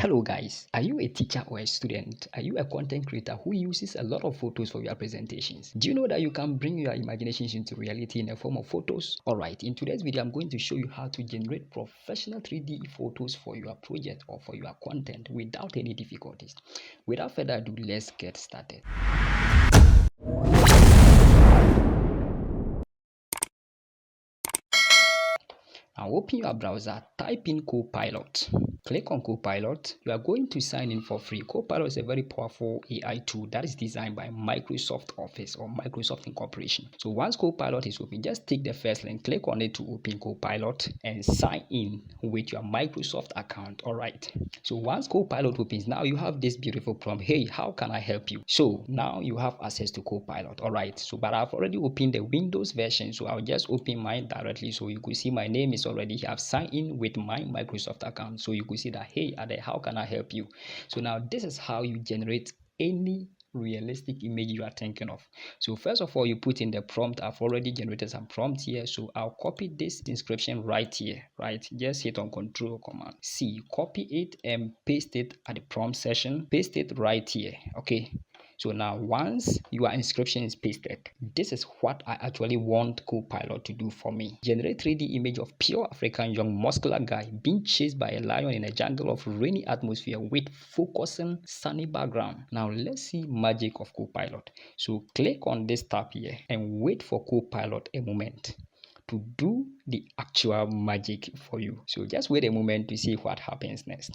Hello guys, are you a teacher or a student? Are you a content creator who uses a lot of photos for your presentations? Do you know that you can bring your imaginations into reality in the form of photos? Alright, in today's video I'm going to show you how to generate professional 3D photos for your project or for your content without any difficulties. Without further ado, let's get started. Now open your browser, type in Copilot. Click on Copilot. You are going to sign in for free. Copilot is a very powerful AI tool that is designed by Microsoft Office or Microsoft Incorporation. So once Copilot is open, just take the first link, click on it to open Copilot and sign in with your Microsoft account. Alright. So once Copilot opens, now you have this beautiful prompt. Hey, how can I help you? So now you have access to Copilot. Alright. So but I've already opened the Windows version. So I'll just open mine directly. So you could see my name is already here. I've signed in with my Microsoft account. So you could see that, hey, Ade, how can I help you? So now this is how you generate any realistic image you are thinking of. So first of all, you put in the prompt. I've already generated some prompt here, so I'll copy this inscription right here. Right, just hit on Control Command C, copy it and paste it at the prompt section. Paste it right here. Okay, so now once your inscription is pasted, this is what I actually want Copilot to do for me. Generate 3D image of pure African young muscular guy being chased by a lion in a jungle of rainy atmosphere with focusing sunny background. Now let's see magic of Copilot. So click on this tab here and wait for Copilot a moment to do the actual magic for you. So just wait a moment to see what happens next.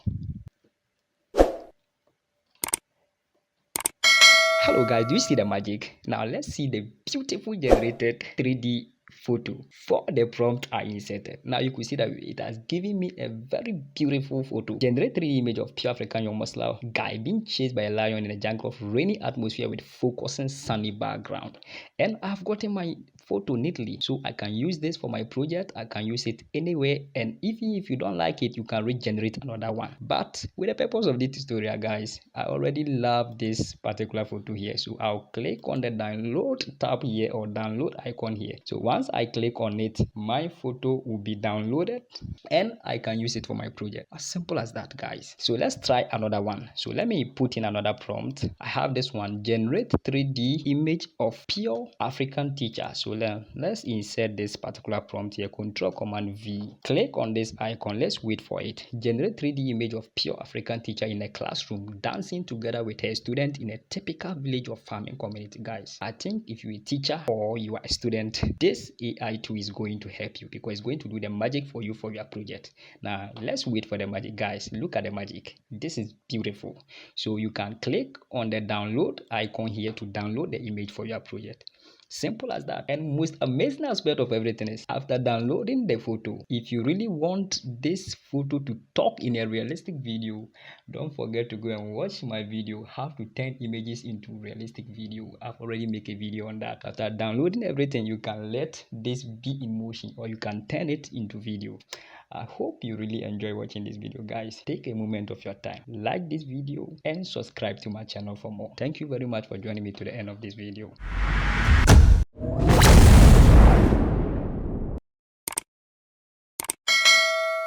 Hello guys, do you see the magic? Now let's see the beautiful generated 3D photo for the prompt I inserted. Now you could see that it has given me a very beautiful photo. Generate 3D image of pure African young muscular guy being chased by a lion in a jungle of rainy atmosphere with focusing sunny background. And I've gotten my photo neatly, so I can use this for my project. I can use it anywhere, and even if you don't like it, you can regenerate another one. But with the purpose of this tutorial, guys, I already love this particular photo here, so I'll click on the download tab here or download icon here. So once I click on it, my photo will be downloaded and I can use it for my project. As simple as that, guys. So let's try another one. So let me put in another prompt. I have this one, generate 3D image of pure African teacher. So let's insert this particular prompt here, Control Command V. Click on this icon. Let's wait for it. Generate 3D image of pure African teacher in a classroom dancing together with her student in a typical village or farming community. Guys, I think if you're a teacher or you are a student, this AI tool is going to help you because it's going to do the magic for you for your project. Now let's wait for the magic, guys. Look at the magic. This is beautiful. So you can click on the download icon here to download the image for your project. Simple as that. And most amazing aspect of everything is, after downloading the photo, if you really want this photo to talk in a realistic video, don't forget to go and watch my video, how to turn images into realistic video. I've already made a video on that. After downloading everything, you can let this be in motion or you can turn it into video. I hope you really enjoy watching this video, guys. Take a moment of your time, like this video and subscribe to my channel for more. Thank you very much for joining me to the end of this video.